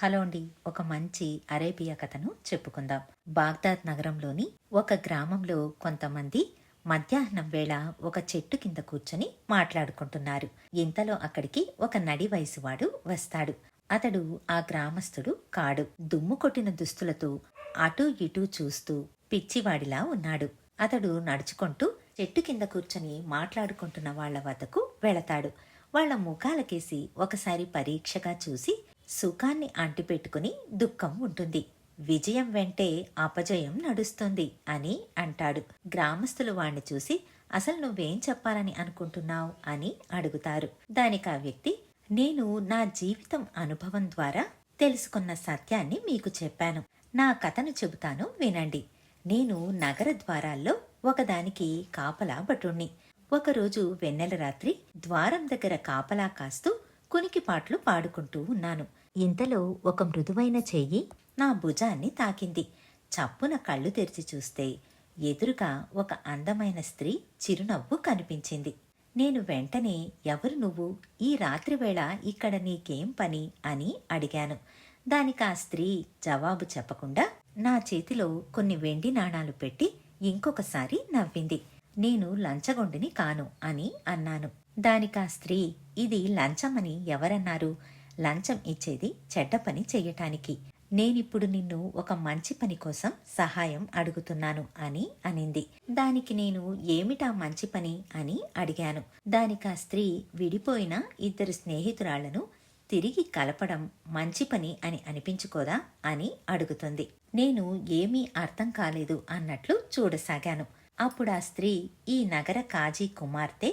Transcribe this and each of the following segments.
Hello అండి. ఒక మంచి అరేబియా కథను చెప్పుకుందాం. బాగ్దాద్ నగరంలోని ఒక గ్రామంలో కొంతమంది మధ్యాహ్నం వేళ ఒక చెట్టు కింద కూర్చొని మాట్లాడుకుంటున్నారు. ఇంతలో అక్కడికి ఒక నడి వయసువాడు వస్తాడు. అతడు ఆ గ్రామస్తుడు కాడు. దుమ్ము కొట్టిన దుస్తులతో అటూ ఇటూ చూస్తూ పిచ్చివాడిలా ఉన్నాడు. అతడు నడుచుకుంటూ చెట్టు కింద కూర్చొని మాట్లాడుకుంటున్న వాళ్ల వద్దకు వెళతాడు. వాళ్ల ముఖాలకేసి ఒకసారి పరీక్షగా చూసి, సుఖాన్ని అంటిపెట్టుకుని దుఃఖం ఉంటుంది, విజయం వెంటే అపజయం నడుస్తుంది అని అంటాడు. గ్రామస్తులు వాణ్ణి చూసి, అసలు నువ్వేం చెప్పాలని అనుకుంటున్నావు అని అడుగుతారు. దానికి ఆ వ్యక్తి, నేను నా జీవితం అనుభవం ద్వారా తెలుసుకున్న సత్యాన్ని మీకు చెప్పాను. నా కథను చెబుతాను వినండి. నేను నగర ద్వారాల్లో ఒకదానికి కాపలా భటుణ్ణి. ఒకరోజు వెన్నెల రాత్రి ద్వారం దగ్గర కాపలా కాస్తూ కునికిపాట్లు పాడుకుంటూ ఉన్నాను. ఇంతలో ఒక మృదువైన చెయ్యి నా భుజాన్ని తాకింది. చప్పున కళ్ళు తెరిచి చూస్తే ఎదురుగా ఒక అందమైన స్త్రీ చిరునవ్వు కనిపించింది. నేను వెంటనే, ఎవరు నువ్వు? ఈ రాత్రివేళ ఇక్కడ నీకేం పని అని అడిగాను. దానికి ఆ స్త్రీ జవాబు చెప్పకుండా నా చేతిలో కొన్ని వెండి నాణాలు పెట్టి ఇంకొకసారి నవ్వింది. నేను లంచగొండిని కాను అని అన్నాను. దానికా స్త్రీ, ఇది లంచమని ఎవరన్నారు? లంచం ఇచ్చేది చెడ్డ పని చెయ్యటానికి. నేనిప్పుడు నిన్ను ఒక మంచి పని కోసం సహాయం అడుగుతున్నాను అని అనింది. దానికి నేను, ఏమిటా మంచి పని అని అడిగాను. దానికా స్త్రీ, విడిపోయిన ఇద్దరు స్నేహితురాళ్లను తిరిగి కలపడం మంచి పని అని అనిపించుకోదా అని అడుగుతుంది. నేను ఏమీ అర్థం కాలేదు అన్నట్లు చూడసాగాను. అప్పుడు ఆ స్త్రీ, ఈ నగర కాజీ కుమార్తె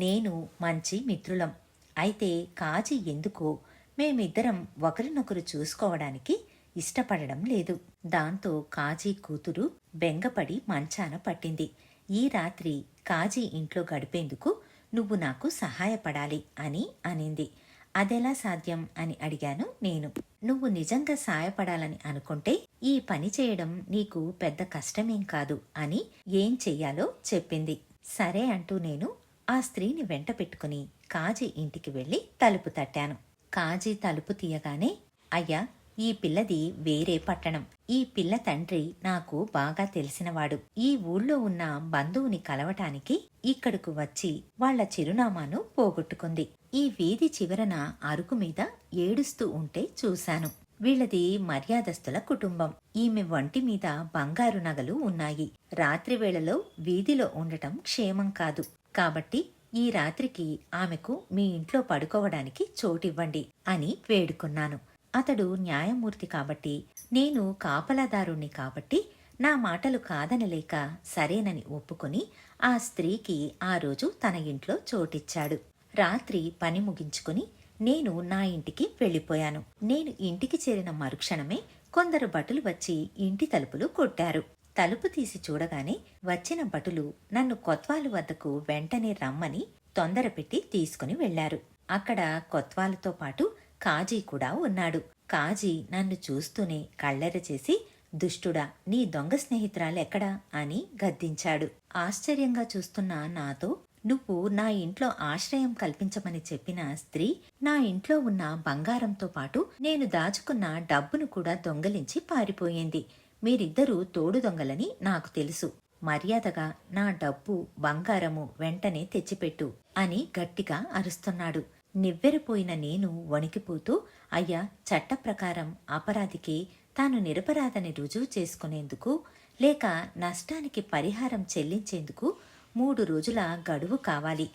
నేను మంచి మిత్రులం. అయితే కాజీ ఎందుకో మేమిద్దరం ఒకరినొకరు చూసుకోవడానికి ఇష్టపడడం లేదు. దాంతో కాజీ కూతురు బెంగపడి మంచాన పట్టింది. ఈ రాత్రి కాజీ ఇంట్లో గడిపేందుకు నువ్వు నాకు సహాయపడాలి అని అనింది. అదెలా సాధ్యం అని అడిగాను నేను. నువ్వు నిజంగా సాయపడాలని అనుకుంటే ఈ పని చేయడం నీకు పెద్ద కష్టమేం కాదు అని ఏం చెయ్యాలో చెప్పింది. సరే అంటూ నేను ఆ స్త్రీని వెంట పెట్టుకుని కాజీ ఇంటికి వెళ్లి తలుపు తట్టాను. కాజీ తలుపు తీయగానే, అయ్యా, ఈ పిల్లది వేరే పట్టణం. ఈ పిల్ల తండ్రి నాకు బాగా తెలిసినవాడు. ఈ ఊళ్ళో ఉన్న బంధువుని కలవటానికి ఇక్కడకు వచ్చి వాళ్ల చిరునామాను పోగొట్టుకుంది. ఈ వీధి చివరన అరుకు మీద ఏడుస్తూ ఉంటే చూశాను. వీళ్ళది మర్యాదస్తుల కుటుంబం. ఈమె వంటి మీద బంగారు నగలు ఉన్నాయి. రాత్రి వేళలో వీధిలో ఉండటం క్షేమం కాదు. కాబట్టి ఈ రాత్రికి ఆమెకు మీ ఇంట్లో పడుకోవడానికి చోటివ్వండి అని వేడుకున్నాను. అతడు న్యాయమూర్తి కాబట్టి, నేను కాపలాదారుణ్ణి కాబట్టి నా మాటలు కాదనలేక సరేనని ఒప్పుకొని ఆ స్త్రీకి ఆ రోజు తన ఇంట్లో చోటిచ్చాడు. రాత్రి పని ముగించుకుని నేను నా ఇంటికి వెళ్ళిపోయాను. నేను ఇంటికి చేరిన మరుక్షణమే కొందరు భటులు వచ్చి ఇంటి తలుపులు కొట్టారు. తలుపు తీసి చూడగానే వచ్చిన భటులు నన్ను కొత్వాలు వద్దకు వెంటనే రమ్మని తొందరపెట్టి తీసుకుని వెళ్లారు. అక్కడ కొత్వాలుతో పాటు కాజీ కూడా ఉన్నాడు. కాజీ నన్ను చూస్తూనే కళ్ళెర చేసి, దుష్టుడా, నీ దొంగ స్నేహితురాలెక్కడా అని గద్దించాడు. ఆశ్చర్యంగా చూస్తున్న నాతో, నువ్వు నా ఇంట్లో ఆశ్రయం కల్పించమని చెప్పిన స్త్రీ నా ఇంట్లో ఉన్న బంగారంతో పాటు నేను దాచుకున్న డబ్బును కూడా దొంగలించి పారిపోయింది. మీరిద్దరూ తోడు దొంగలని నాకు తెలుసు. మర్యాదగా నా డబ్బు, బంగారము వెంటనే తెచ్చిపెట్టు అని గట్టిగా అరుస్తున్నాడు. నివ్వెరపోయిన నేను వణికిపోతూ, అయ్యా, చట్ట ప్రకారం అపరాధికి తాను నిరపరాధని రుజువు చేసుకునేందుకు లేక నష్టానికి పరిహారం చెల్లించేందుకు 3 రోజుల గడువు కావాలి.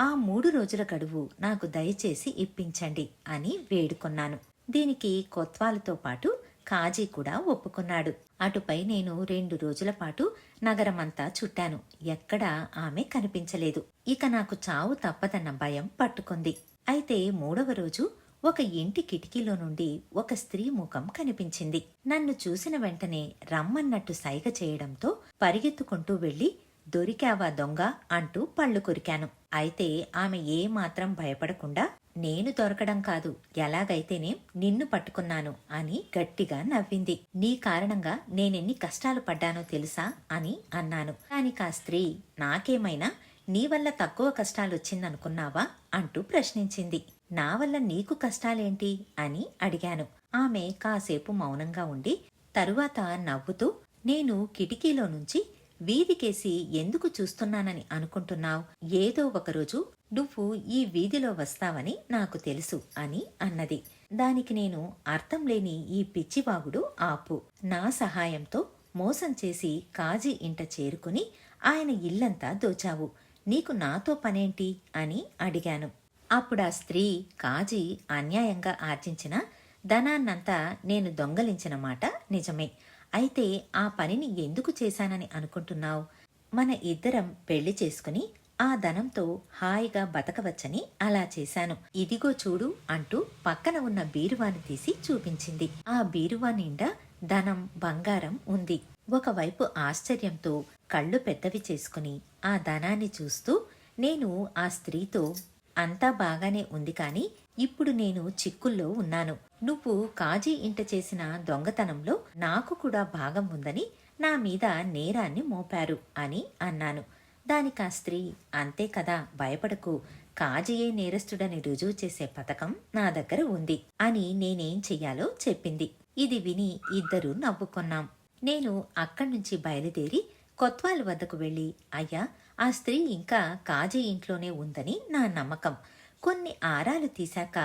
ఆ 3 రోజుల గడువు నాకు దయచేసి ఇప్పించండి అని వేడుకొన్నాను. దీనికి కొత్వాలుతో పాటు కాజీ కూడా ఒప్పుకున్నాడు. అటుపై నేను 2 రోజుల పాటు నగరమంతా చుట్టాను. ఎక్కడా ఆమె కనిపించలేదు. ఇక నాకు చావు తప్పదన్న భయం పట్టుకుంది. అయితే 3వ రోజు ఒక ఇంటి కిటికీలో నుండి ఒక స్త్రీ ముఖం కనిపించింది. నన్ను చూసిన వెంటనే రమ్మన్నట్టు సైగ చేయడంతో పరిగెత్తుకుంటూ వెళ్లి, దొరికావా దొంగ అంటూ పళ్ళు కొరికాను. అయితే ఆమె ఏమాత్రం భయపడకుండా, నేను దొరకడం కాదు, ఎలాగైతేనే నిన్ను పట్టుకున్నాను అని గట్టిగా నవ్వింది. నీ కారణంగా నేనెన్ని కష్టాలు పడ్డానో తెలుసా అని అన్నాను. దానికి ఆ స్త్రీ, నాకేమైనా నీ వల్ల తక్కువ కష్టాలొచ్చిందనుకున్నావా అంటూ ప్రశ్నించింది. నా వల్ల నీకు కష్టాలేంటి అని అడిగాను. ఆమె కాసేపు మౌనంగా ఉండి తరువాత నవ్వుతూ, నేను కిటికీలో నుంచి వీధికేసి ఎందుకు చూస్తున్నానని అనుకుంటున్నావ్? ఏదో ఒకరోజు నువ్వు ఈ వీధిలో వస్తావని నాకు తెలుసు అని అన్నది. దానికి నేను, అర్థం లేని ఈ పిచ్చివాగుడు ఆపు. నా సహాయంతో మోసం చేసి కాజీ ఇంట చేరుకుని ఆయన ఇల్లంతా దోచావు. నీకు నాతో పనేంటి అని అడిగాను. అప్పుడా స్త్రీ, కాజీ అన్యాయంగా ఆర్జించిన ధనాన్నంతా నేను దొంగలించిన మాట నిజమే. అయితే ఆ పనిని ఎందుకు చేశానని అనుకుంటున్నావు? మన ఇద్దరం పెళ్లి చేసుకుని ఆ ధనంతో హాయిగా బతకవచ్చని అలా చేశాను. ఇదిగో చూడు అంటూ పక్కన ఉన్న బీరువాని తీసి చూపించింది. ఆ బీరువా నిండా ధనం, బంగారం ఉంది. ఒకవైపు ఆశ్చర్యంతో కళ్ళు పెద్దవి చేసుకుని ఆ ధనాన్ని చూస్తూ నేను ఆ స్త్రీతో, అంతా బాగానే ఉంది కాని ఇప్పుడు నేను చిక్కుల్లో ఉన్నాను. నువ్వు కాజీ ఇంట చేసిన దొంగతనంలో నాకు కూడా భాగం ఉందని నా మీద నేరాన్ని మోపారు అని అన్నాను. దానికా స్త్రీ, అంతే కదా, భయపడకు, కాజీయే నేరస్తుడని రుజువు చేసే పథకం నా దగ్గర ఉంది అని నేనేం చెయ్యాలో చెప్పింది. ఇది విని ఇద్దరూ నవ్వుకొన్నాం. నేను అక్కడ్నుంచి బయలుదేరి కొత్వాల్ వద్దకు వెళ్ళి, అయ్యా, ఆ స్త్రీ ఇంకా కాజీ ఇంట్లోనే ఉందని నా నమ్మకం. కొన్ని ఆరాలు తీశాక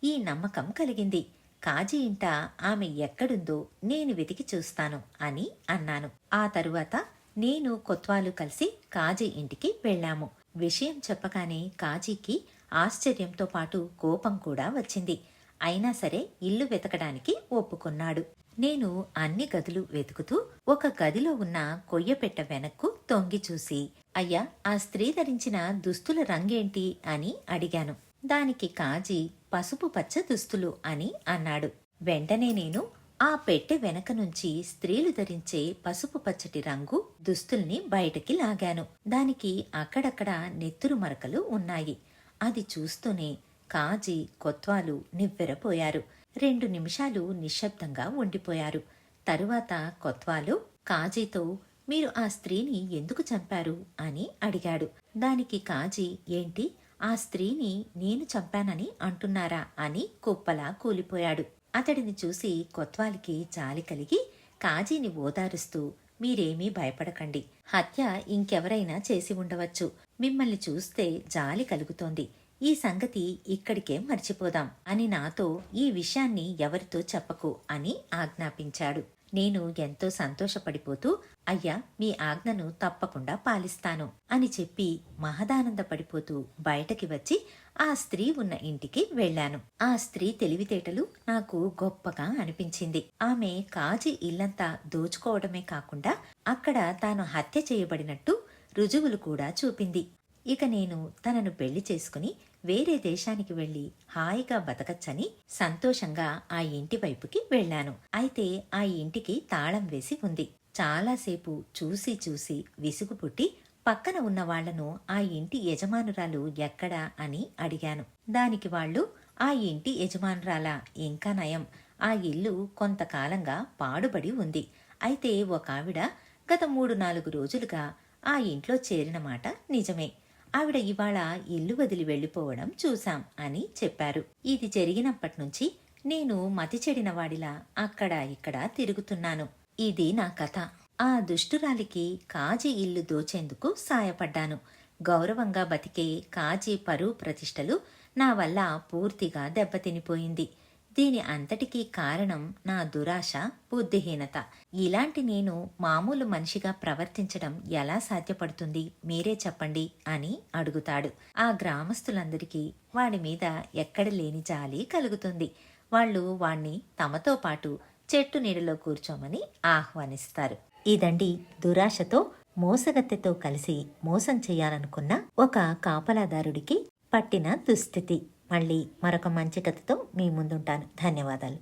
ఈ నమ్మకం కలిగింది. కాజీ ఇంట ఆమె ఎక్కడుందో నేను వెతికి చూస్తాను అని అన్నాను. ఆ తరువాత నేను కొత్వాలు కలిసి కాజీ ఇంటికి వెళ్ళాము. విషయం చెప్పగానే కాజీకి ఆశ్చర్యంతో పాటు కోపం కూడా వచ్చింది. అయినా సరే ఇల్లు వెతకడానికి ఒప్పుకున్నాడు. నేను అన్ని గదులు వెతుకుతూ ఒక గదిలో ఉన్న కొయ్యపెట్ట వెనక్కు తొంగి చూసి, అయ్యా, ఆ స్త్రీ ధరించిన దుస్తుల రంగేంటి అని అడిగాను. దానికి కాజీ, పసుపు పచ్చ దుస్తులు అని అన్నాడు. వెంటనే నేను ఆ పెట్టె వెనక నుంచి స్త్రీలు ధరించే పసుపు పచ్చటి రంగు దుస్తుల్ని బయటకి లాగాను. దానికి అక్కడక్కడ నెత్తురు మరకలు ఉన్నాయి. అది చూస్తూనే కాజీ, కొత్వాలు నివ్వెరపోయారు. 2 నిమిషాలు నిశ్శబ్దంగా ఉండిపోయారు. తరువాత కొత్వాలు కాజీతో, మీరు ఆ స్త్రీని ఎందుకు చంపారు అని అడిగాడు. దానికి కాజీ, ఏంటి, ఆ స్త్రీని నేను చంపానని అంటున్నారా అని కుప్పలా కూలిపోయాడు. అతడిని చూసి కొత్వాలికి జాలి కలిగి కాజీని ఓదారుస్తూ, మీరేమీ భయపడకండి, హత్య ఇంకెవరైనా చేసి ఉండవచ్చు. మిమ్మల్ని చూస్తే జాలి కలుగుతోంది. ఈ సంగతి ఇక్కడికే మర్చిపోదాం అని నాతో ఈ విషయాన్ని ఎవరితో చెప్పకు అని ఆజ్ఞాపించాడు. నేను ఎంతో సంతోషపడిపోతూ, అయ్యా, మీ ఆజ్ఞను తప్పకుండా పాలిస్తాను అని చెప్పి మహదానందపడిపోతూ బయటకి వచ్చి ఆ స్త్రీ ఉన్న ఇంటికి వెళ్ళాను. ఆ స్త్రీ తెలివితేటలు నాకు గొప్పగా అనిపించింది. ఆమె కాజీ ఇల్లంతా దోచుకోవడమే కాకుండా అక్కడ తాను హత్య చేయబడినట్టు రుజువులు కూడా చూపింది. ఇక నేను తనను పెళ్లి చేసుకుని వేరే దేశానికి వెళ్లి హాయిగా బతకచ్చని సంతోషంగా ఆ ఇంటి వైపుకి వెళ్ళాను. అయితే ఆ ఇంటికి తాళం వేసి ఉంది. చాలాసేపు చూసి చూసి విసుగు పుట్టి పక్కన ఉన్న వాళ్లను ఆ ఇంటి యజమానురాలు ఎక్కడా అని అడిగాను. దానికి వాళ్ళు, ఆ ఇంటి యజమానురాలా, ఇంకా నయం, ఆ ఇల్లు కొంతకాలంగా పాడుబడి ఉంది. అయితే ఒక ఆవిడ గత 3-4 రోజులుగా ఆ ఇంట్లో చేరిన మాట నిజమే. ఆవిడ ఇవాళ ఇల్లు వదిలి వెళ్లిపోవడం చూశాం అని చెప్పారు. ఇది జరిగినప్పట్నుంచి నేను మతి చెడిన వాడిలా అక్కడా ఇక్కడా తిరుగుతున్నాను. ఇది నా కథ. ఆ దుష్టురాలికి కాజీ ఇల్లు దోచేందుకు సాయపడ్డాను. గౌరవంగా బతికే కాజీ పరువు ప్రతిష్టలు నా వల్ల పూర్తిగా దెబ్బతినిపోయింది. దీని అంతటికీ కారణం నా దురాశ, బుద్ధిహీనత. ఇలాంటి నేను మామూలు మనిషిగా ప్రవర్తించడం ఎలా సాధ్యపడుతుంది, మీరే చెప్పండి అని అడుగుతాడు. ఆ గ్రామస్తులందరికీ వాడి మీద ఎక్కడ లేని జాలి కలుగుతుంది. వాళ్ళు వాణ్ణి తమతో పాటు చెట్టు నీడలో కూర్చోమని ఆహ్వానిస్తారు. ఇదండి దురాశతో మోసగత్తెతో కలిసి మోసం చేయాలనుకున్న ఒక కాపలాదారుడికి పట్టిన దుస్థితి. మళ్ళీ మరొక మంచి కథతో మీ ముందుంటాను. ధన్యవాదాలు.